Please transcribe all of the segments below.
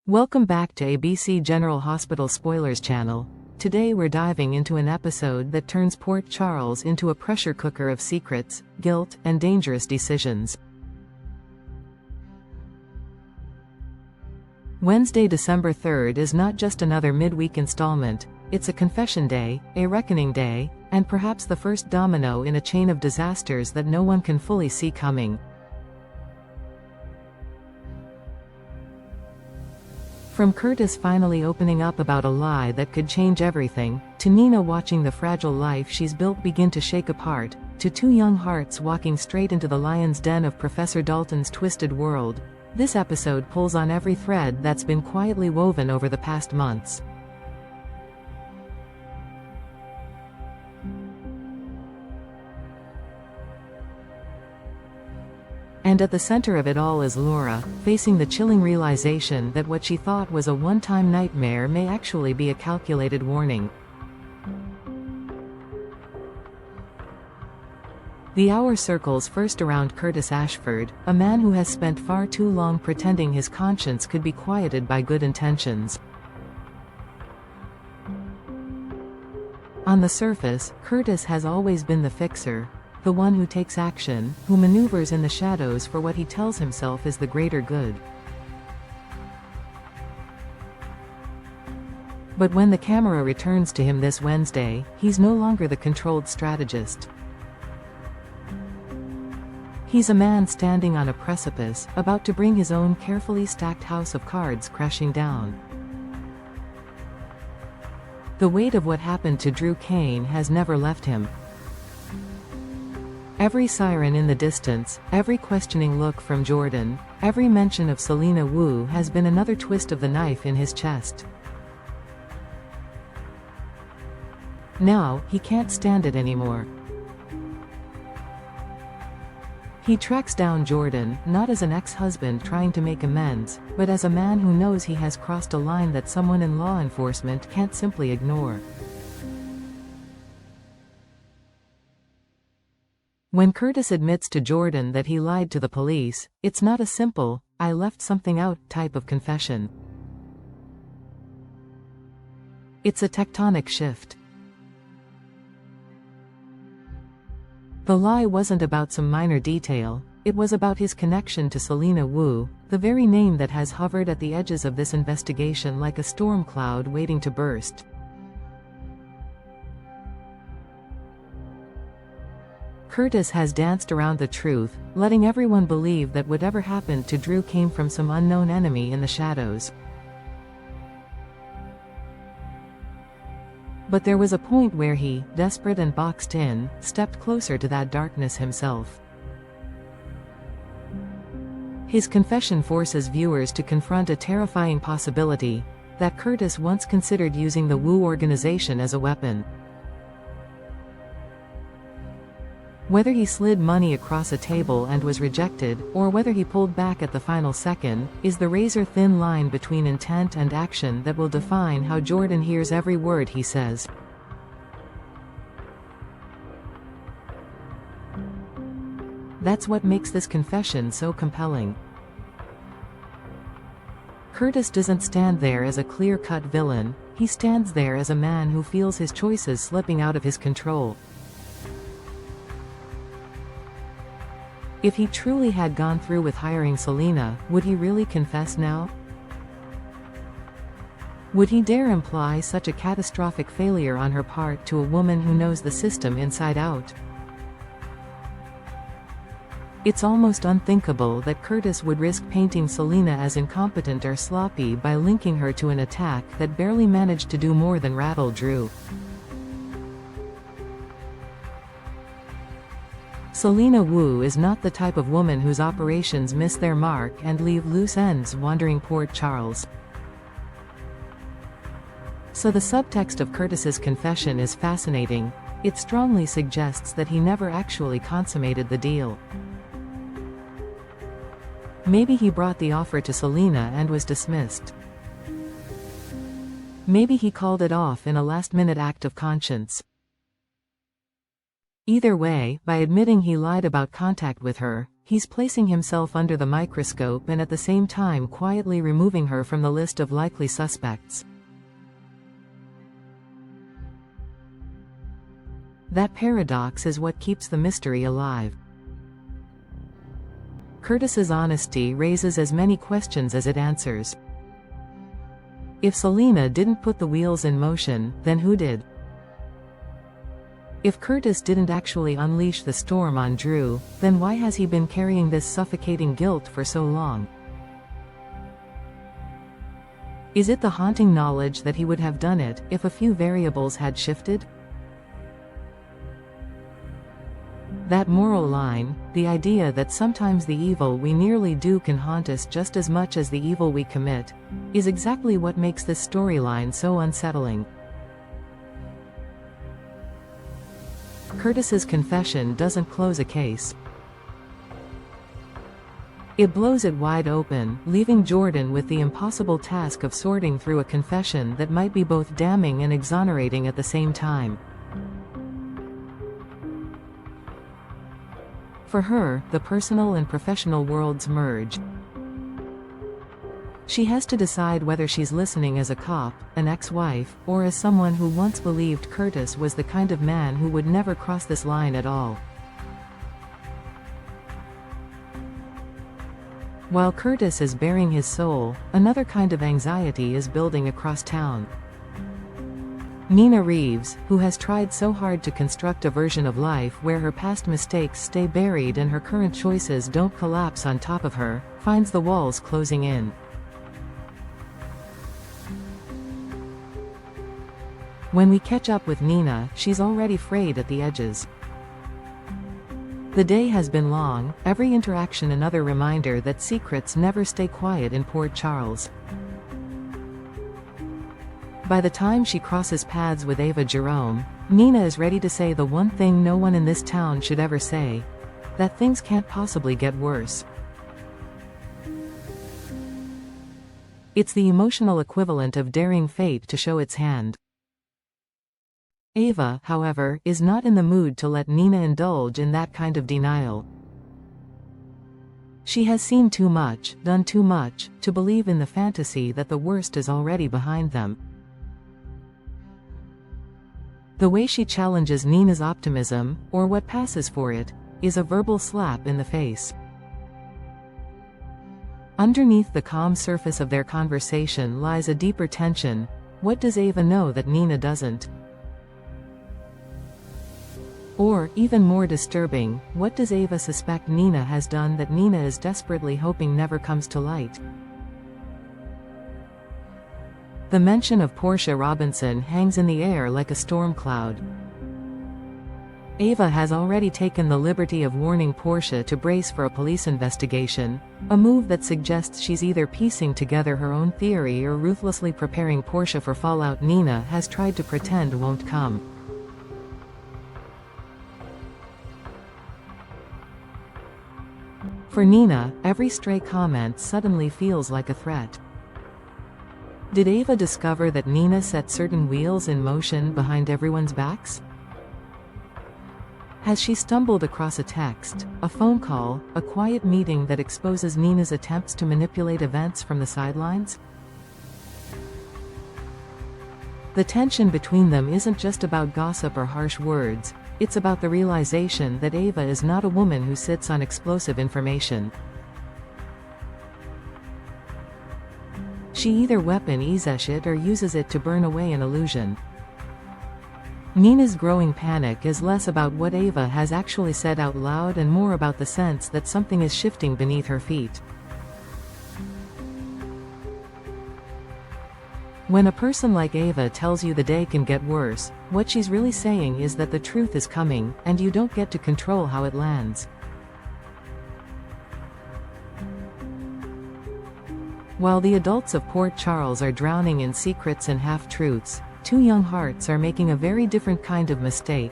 Welcome back to ABC General Hospital Spoilers channel. Today we're diving into an episode that turns Port Charles into a pressure cooker of secrets, guilt, and dangerous decisions. Wednesday, December 3rd is not just another midweek installment, it's a confession day, a reckoning day, and perhaps the first domino in a chain of disasters that no one can fully see coming. From Curtis finally opening up about a lie that could change everything, to Nina watching the fragile life she's built begin to shake apart, to two young hearts walking straight into the lion's den of Professor Dalton's twisted world, this episode pulls on every thread that's been quietly woven over the past months. And at the center of it all is Laura, facing the chilling realization that what she thought was a one-time nightmare may actually be a calculated warning. The hour circles first around Curtis Ashford, a man who has spent far too long pretending his conscience could be quieted by good intentions. On the surface, Curtis has always been the fixer, the one who takes action, who maneuvers in the shadows for what he tells himself is the greater good. But when the camera returns to him this Wednesday, he's no longer the controlled strategist. He's a man standing on a precipice, about to bring his own carefully stacked house of cards crashing down. The weight of what happened to Drew Kane has never left him. Every siren in the distance, every questioning look from Jordan, every mention of Selena Wu has been another twist of the knife in his chest. Now, he can't stand it anymore. He tracks down Jordan, not as an ex-husband trying to make amends, but as a man who knows he has crossed a line that someone in law enforcement can't simply ignore. When Curtis admits to Jordan that he lied to the police, it's not a simple, "I left something out" type of confession. It's a tectonic shift. The lie wasn't about some minor detail, it was about his connection to Selena Wu, the very name that has hovered at the edges of this investigation like a storm cloud waiting to burst. Curtis has danced around the truth, letting everyone believe that whatever happened to Drew came from some unknown enemy in the shadows. But there was a point where he, desperate and boxed in, stepped closer to that darkness himself. His confession forces viewers to confront a terrifying possibility, that Curtis once considered using the Wu organization as a weapon. Whether he slid money across a table and was rejected, or whether he pulled back at the final second, is the razor-thin line between intent and action that will define how Jordan hears every word he says. That's what makes this confession so compelling. Curtis doesn't stand there as a clear-cut villain, he stands there as a man who feels his choices slipping out of his control. If he truly had gone through with hiring Selena, would he really confess now? Would he dare imply such a catastrophic failure on her part to a woman who knows the system inside out? It's almost unthinkable that Curtis would risk painting Selena as incompetent or sloppy by linking her to an attack that barely managed to do more than rattle Drew. Selena Wu is not the type of woman whose operations miss their mark and leave loose ends wandering Port Charles. So the subtext of Curtis's confession is fascinating. It strongly suggests that he never actually consummated the deal. Maybe he brought the offer to Selena and was dismissed. Maybe he called it off in a last-minute act of conscience. Either way, by admitting he lied about contact with her, He's placing himself under the microscope and at the same time quietly removing her from the list of likely suspects. That paradox is what keeps the mystery alive. Curtis's honesty raises as many questions as it answers. If Selena didn't put the wheels in motion, then who did? If Curtis didn't actually unleash the storm on Drew, then why has he been carrying this suffocating guilt for so long? Is it the haunting knowledge that he would have done it if a few variables had shifted? That moral line, the idea that sometimes the evil we nearly do can haunt us just as much as the evil we commit, is exactly what makes this storyline so unsettling. Curtis's confession doesn't close a case. It blows it wide open, leaving Jordan with the impossible task of sorting through a confession that might be both damning and exonerating at the same time. For her, the personal and professional worlds merge. She has to decide whether she's listening as a cop, an ex-wife, or as someone who once believed Curtis was the kind of man who would never cross this line at all. While Curtis is bearing his soul, another kind of anxiety is building across town. Nina Reeves, who has tried so hard to construct a version of life where her past mistakes stay buried and her current choices don't collapse on top of her, finds the walls closing in. When we catch up with Nina, she's already frayed at the edges. The day has been long, every interaction another reminder that secrets never stay quiet in Port Charles. By the time she crosses paths with Ava Jerome, Nina is ready to say the one thing no one in this town should ever say: that things can't possibly get worse. It's the emotional equivalent of daring fate to show its hand. Ava, however, is not in the mood to let Nina indulge in that kind of denial. She has seen too much, done too much, to believe in the fantasy that the worst is already behind them. The way she challenges Nina's optimism, or what passes for it, is a verbal slap in the face. Underneath the calm surface of their conversation lies a deeper tension. What does Ava know that Nina doesn't? Or, even more disturbing, what does Ava suspect Nina has done that Nina is desperately hoping never comes to light? The mention of Portia Robinson hangs in the air like a storm cloud. Ava has already taken the liberty of warning Portia to brace for a police investigation, a move that suggests she's either piecing together her own theory or ruthlessly preparing Portia for fallout Nina has tried to pretend won't come. For Nina, every stray comment suddenly feels like a threat. Did Ava discover that Nina set certain wheels in motion behind everyone's backs? Has she stumbled across a text, a phone call, a quiet meeting that exposes Nina's attempts to manipulate events from the sidelines? The tension between them isn't just about gossip or harsh words, it's about the realization that Ava is not a woman who sits on explosive information. She either weapons it or uses it to burn away an illusion. Nina's growing panic is less about what Ava has actually said out loud and more about the sense that something is shifting beneath her feet. When a person like Ava tells you the day can get worse, what she's really saying is that the truth is coming, and you don't get to control how it lands. While the adults of Port Charles are drowning in secrets and half-truths, two young hearts are making a very different kind of mistake,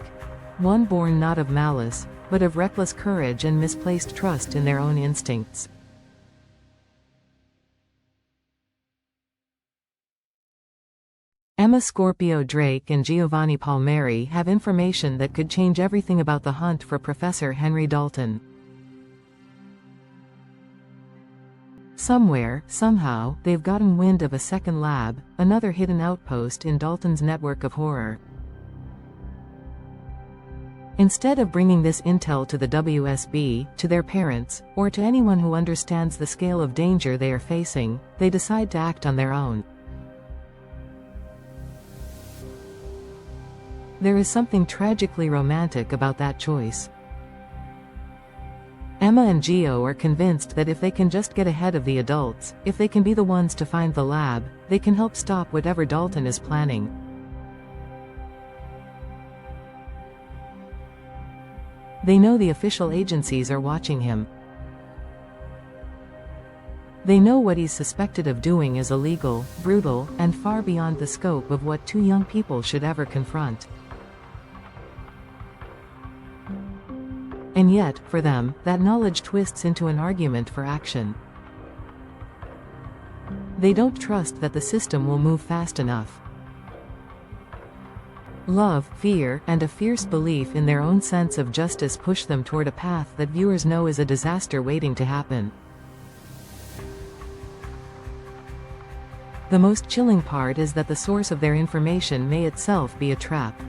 one born not of malice, but of reckless courage and misplaced trust in their own instincts. Emma Scorpio Drake and Giovanni Palmieri have information that could change everything about the hunt for Professor Henry Dalton. Somewhere, somehow, they've gotten wind of a second lab, another hidden outpost in Dalton's network of horror. Instead of bringing this intel to the WSB, to their parents, or to anyone who understands the scale of danger they are facing, they decide to act on their own. There is something tragically romantic about that choice. Emma and Gio are convinced that if they can just get ahead of the adults, if they can be the ones to find the lab, they can help stop whatever Dalton is planning. They know the official agencies are watching him. They know what he's suspected of doing is illegal, brutal, and far beyond the scope of what two young people should ever confront. And yet, for them, that knowledge twists into an argument for action. They don't trust that the system will move fast enough. Love, fear, and a fierce belief in their own sense of justice push them toward a path that viewers know is a disaster waiting to happen. The most chilling part is that the source of their information may itself be a trap.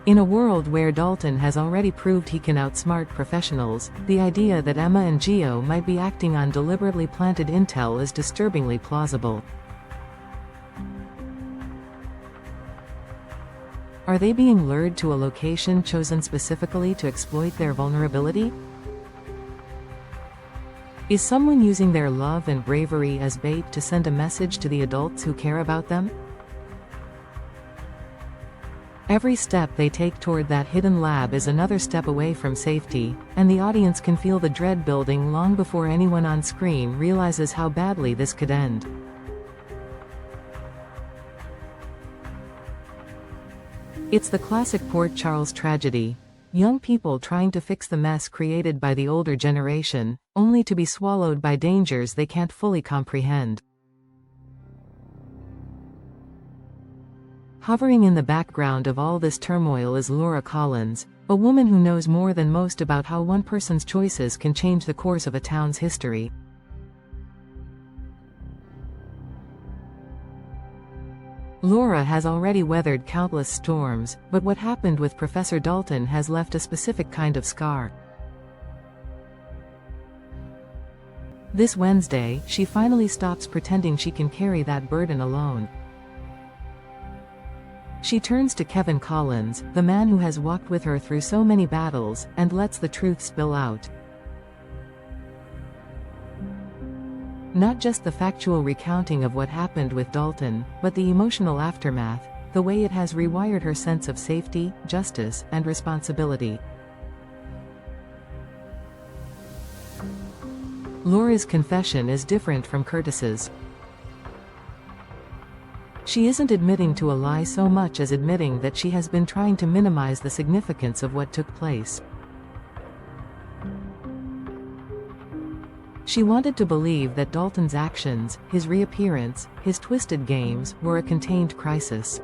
In a world where Dalton has already proved he can outsmart professionals, the idea that Emma and Gio might be acting on deliberately planted intel is disturbingly plausible. Are they being lured to a location chosen specifically to exploit their vulnerability? Is someone using their love and bravery as bait to send a message to the adults who care about them? Every step they take toward that hidden lab is another step away from safety, and the audience can feel the dread building long before anyone on screen realizes how badly this could end. It's the classic Port Charles tragedy. Young people trying to fix the mess created by the older generation, only to be swallowed by dangers they can't fully comprehend. Hovering in the background of all this turmoil is Laura Collins, a woman who knows more than most about how one person's choices can change the course of a town's history. Laura has already weathered countless storms, but what happened with Professor Dalton has left a specific kind of scar. This Wednesday, she finally stops pretending she can carry that burden alone. She turns to Kevin Collins, the man who has walked with her through so many battles, and lets the truth spill out. Not just the factual recounting of what happened with Dalton, but the emotional aftermath, the way it has rewired her sense of safety, justice, and responsibility. Laura's confession is different from Curtis's. She isn't admitting to a lie so much as admitting that she has been trying to minimize the significance of what took place. She wanted to believe that Dalton's actions, his reappearance, his twisted games, were a contained crisis.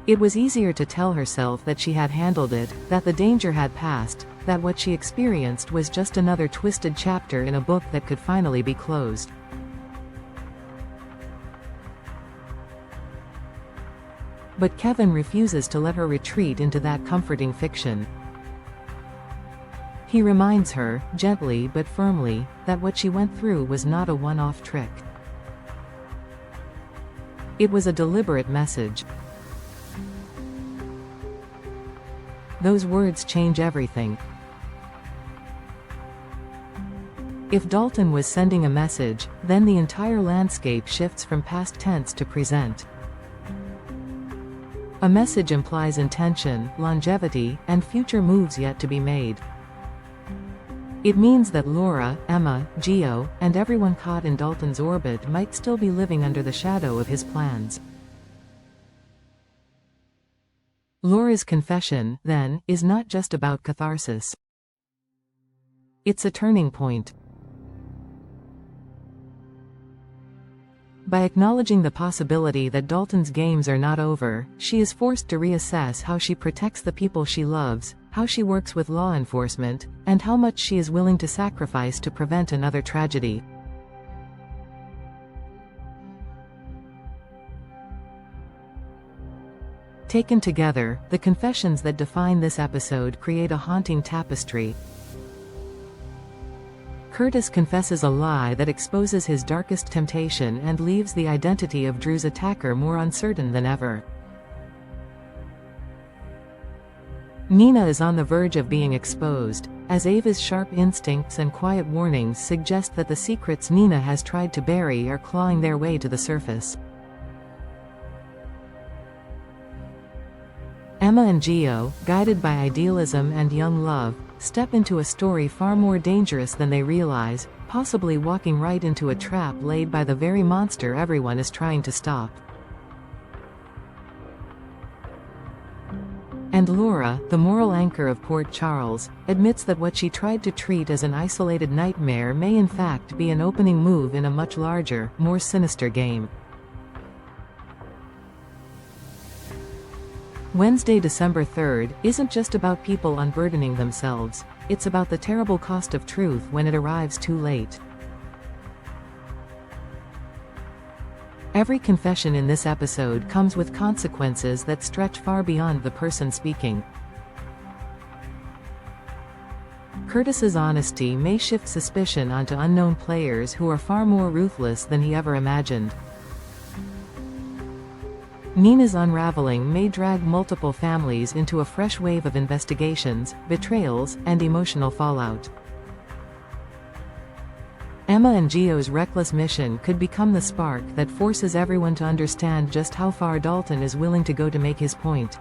It was easier to tell herself that she had handled it, that the danger had passed, that what she experienced was just another twisted chapter in a book that could finally be closed. But Kevin refuses to let her retreat into that comforting fiction. He reminds her, gently but firmly, that what she went through was not a one-off trick. It was a deliberate message. Those words change everything. If Dalton was sending a message, then the entire landscape shifts from past tense to present. A message implies intention, longevity, and future moves yet to be made. It means that Laura, Emma, Gio, and everyone caught in Dalton's orbit might still be living under the shadow of his plans. Laura's confession, then, is not just about catharsis. It's a turning point. By acknowledging the possibility that Dalton's games are not over, she is forced to reassess how she protects the people she loves, how she works with law enforcement, and how much she is willing to sacrifice to prevent another tragedy. Taken together, the confessions that define this episode create a haunting tapestry. Curtis confesses a lie that exposes his darkest temptation and leaves the identity of Drew's attacker more uncertain than ever. Nina is on the verge of being exposed, as Ava's sharp instincts and quiet warnings suggest that the secrets Nina has tried to bury are clawing their way to the surface. Emma and Gio, guided by idealism and young love, step into a story far more dangerous than they realize, possibly walking right into a trap laid by the very monster everyone is trying to stop. And Laura, the moral anchor of Port Charles, admits that what she tried to treat as an isolated nightmare may in fact be an opening move in a much larger, more sinister game. Wednesday, December 3rd, isn't just about people unburdening themselves, it's about the terrible cost of truth when it arrives too late. Every confession in this episode comes with consequences that stretch far beyond the person speaking. Curtis's honesty may shift suspicion onto unknown players who are far more ruthless than he ever imagined. Nina's unraveling may drag multiple families into a fresh wave of investigations, betrayals, and emotional fallout. Emma and Gio's reckless mission could become the spark that forces everyone to understand just how far Dalton is willing to go to make his point.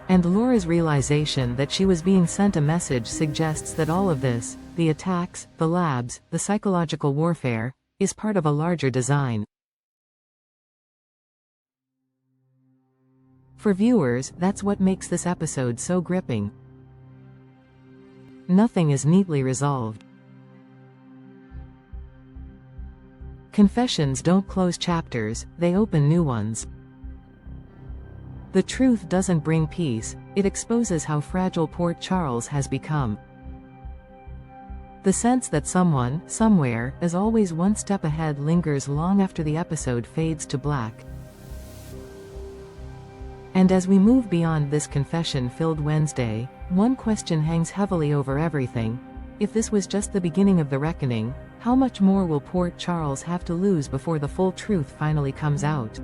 And Laura's realization that she was being sent a message suggests that all of this, the attacks, the labs, the psychological warfare, is part of a larger design. For viewers, that's what makes this episode so gripping. Nothing is neatly resolved. Confessions don't close chapters, they open new ones. The truth doesn't bring peace, it exposes how fragile Port Charles has become. The sense that someone, somewhere, is always one step ahead lingers long after the episode fades to black. And as we move beyond this confession-filled Wednesday, one question hangs heavily over everything. If this was just the beginning of the reckoning, how much more will Port Charles have to lose before the full truth finally comes out?